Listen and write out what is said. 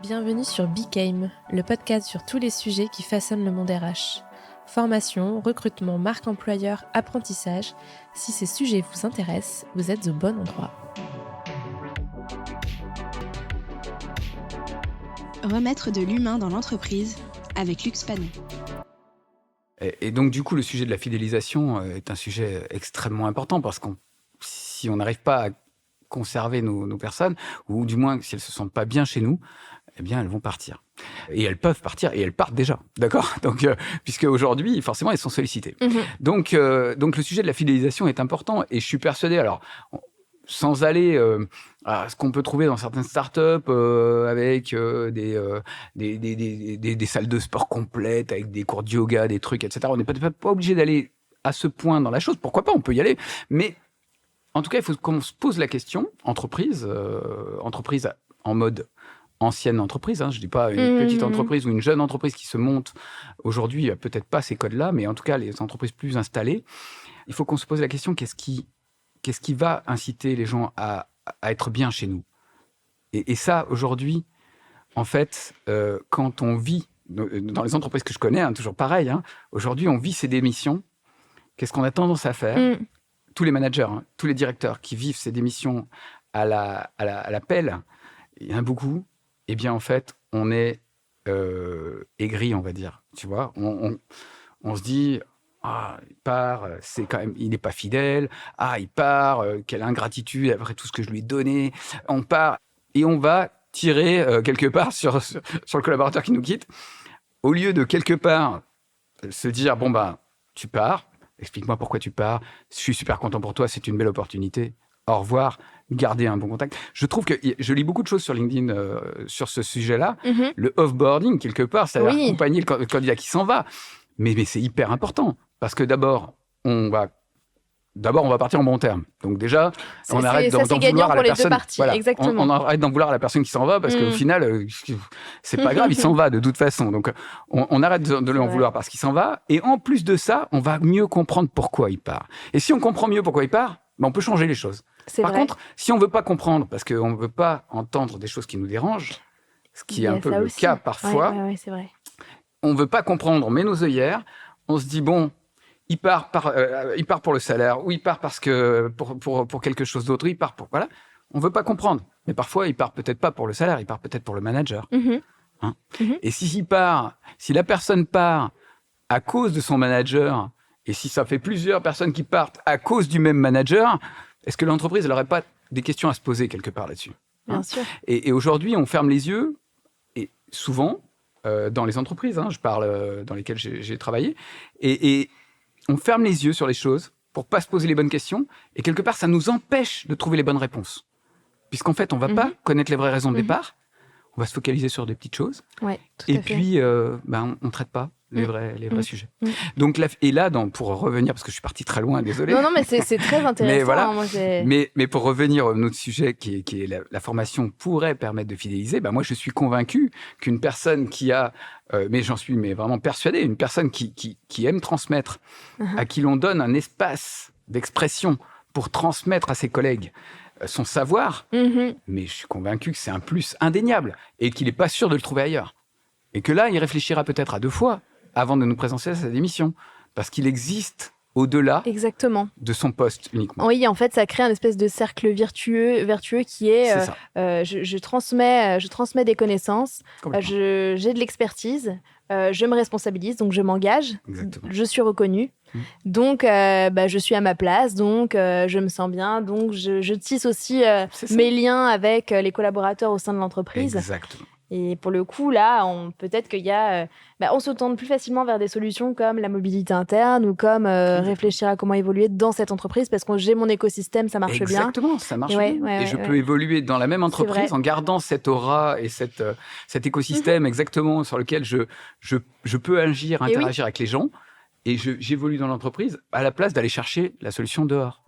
Bienvenue sur Became, le podcast sur tous les sujets qui façonnent le monde RH. Formation, recrutement, marque employeur, apprentissage. Si ces sujets vous intéressent, vous êtes au bon endroit. Remettre de l'humain dans l'entreprise avec Lux Panon. Et donc, du coup, le sujet de la fidélisation est un sujet extrêmement important parce que si on n'arrive pas à conserver nos personnes, ou du moins si elles ne se sentent pas bien chez nous, eh bien, elles vont partir. Et elles peuvent partir, et elles partent déjà, d'accord ? Donc, puisque aujourd'hui, forcément, elles sont sollicitées. Donc, le sujet de la fidélisation est important, et je suis persuadé, alors, sans aller à ce qu'on peut trouver dans certaines startups avec des salles de sport complètes, avec des cours de yoga, des trucs, etc. On n'est pas obligé d'aller à ce point dans la chose. Pourquoi pas, on peut y aller. Mais en tout cas, il faut qu'on se pose la question, entreprise en mode ancienne entreprise, je ne dis pas une petite entreprise ou une jeune entreprise qui se monte aujourd'hui, il n'y a peut-être pas ces codes-là, mais en tout cas, les entreprises plus installées, il faut qu'on se pose la question, qu'est-ce qui va inciter les gens à être bien chez nous ? Et ça, aujourd'hui, en fait, quand on vit, dans les entreprises que je connais, toujours pareil, aujourd'hui, on vit ces démissions. Qu'est-ce qu'on a tendance à faire ? Tous les managers, tous les directeurs qui vivent ces démissions à la pelle, il y en a beaucoup. Eh bien, en fait, on est aigri, on va dire. Tu vois, on se dit... Ah, il part, c'est quand même, il n'est pas fidèle. Ah, il part, quelle ingratitude après tout ce que je lui ai donné. On part et on va tirer quelque part sur le collaborateur qui nous quitte. Au lieu de quelque part se dire, bon, tu pars, explique-moi pourquoi tu pars, je suis super content pour toi, c'est une belle opportunité, au revoir, garder un bon contact. Je trouve que je lis beaucoup de choses sur LinkedIn sur ce sujet-là. Le off-boarding, quelque part, c'est-à-dire accompagner le candidat qui s'en va. Mais c'est hyper important. Parce que d'abord, on va partir en bon terme. Donc déjà, on arrête d'en vouloir à la personne. Voilà, on arrête d'en vouloir à la personne qui s'en va parce qu'au final, c'est pas grave, il s'en va de toute façon. Donc on arrête de lui en vouloir parce qu'il s'en va. Et en plus de ça, on va mieux comprendre pourquoi il part. Et si on comprend mieux pourquoi il part, on peut changer les choses. Par contre, si on veut pas comprendre parce qu'on ne veut pas entendre des choses qui nous dérangent, ce qui est un peu le cas parfois, c'est vrai. On veut pas comprendre, on met nos œillères, on se dit bon. Il part pour le salaire, ou il part parce que pour quelque chose d'autre, il part pour... Voilà, on ne veut pas comprendre. Mais parfois, il part peut-être pas pour le salaire, il part peut-être pour le manager. Et si la personne part à cause de son manager, et si ça fait plusieurs personnes qui partent à cause du même manager, est-ce que l'entreprise n'aurait pas des questions à se poser quelque part là-dessus ? Bien sûr. Et aujourd'hui, on ferme les yeux, et souvent, dans les entreprises, je parle dans lesquelles j'ai travaillé, et on ferme les yeux sur les choses pour pas se poser les bonnes questions. Et quelque part, ça nous empêche de trouver les bonnes réponses. Puisqu'en fait, on va pas connaître les vraies raisons de départ. On va se focaliser sur des petites choses. Ouais, et puis, on traite pas les vrais sujets. Donc là, pour revenir, parce que je suis parti très loin, désolé. Non, mais c'est très intéressant. Mais voilà. Mais pour revenir à notre sujet, qui est la formation pourrait permettre de fidéliser, moi, je suis convaincu qu'une personne qui a, mais j'en suis vraiment persuadé, une personne qui aime transmettre, à qui l'on donne un espace d'expression pour transmettre à ses collègues son savoir, mais je suis convaincu que c'est un plus indéniable et qu'il n'est pas sûr de le trouver ailleurs. Et que là, il réfléchira peut-être à 2 fois avant de nous présenter à sa démission. Parce qu'il existe au-delà de son poste uniquement. Oui, en fait, ça crée un espèce de cercle vertueux qui est je transmets des connaissances, j'ai de l'expertise, je me responsabilise, donc je m'engage, je suis reconnue, donc je suis à ma place, donc je me sens bien, donc je tisse aussi mes liens avec les collaborateurs au sein de l'entreprise. Exactement. Et pour le coup, là, peut-être qu'il y a... on se tourne plus facilement vers des solutions comme la mobilité interne ou comme réfléchir à comment évoluer dans cette entreprise parce que j'ai mon écosystème, ça marche bien. Exactement, ça marche bien. Et je peux évoluer dans la même entreprise en gardant cette aura et cet écosystème exactement sur lequel je peux agir, interagir avec les gens. Et j'évolue dans l'entreprise à la place d'aller chercher la solution dehors.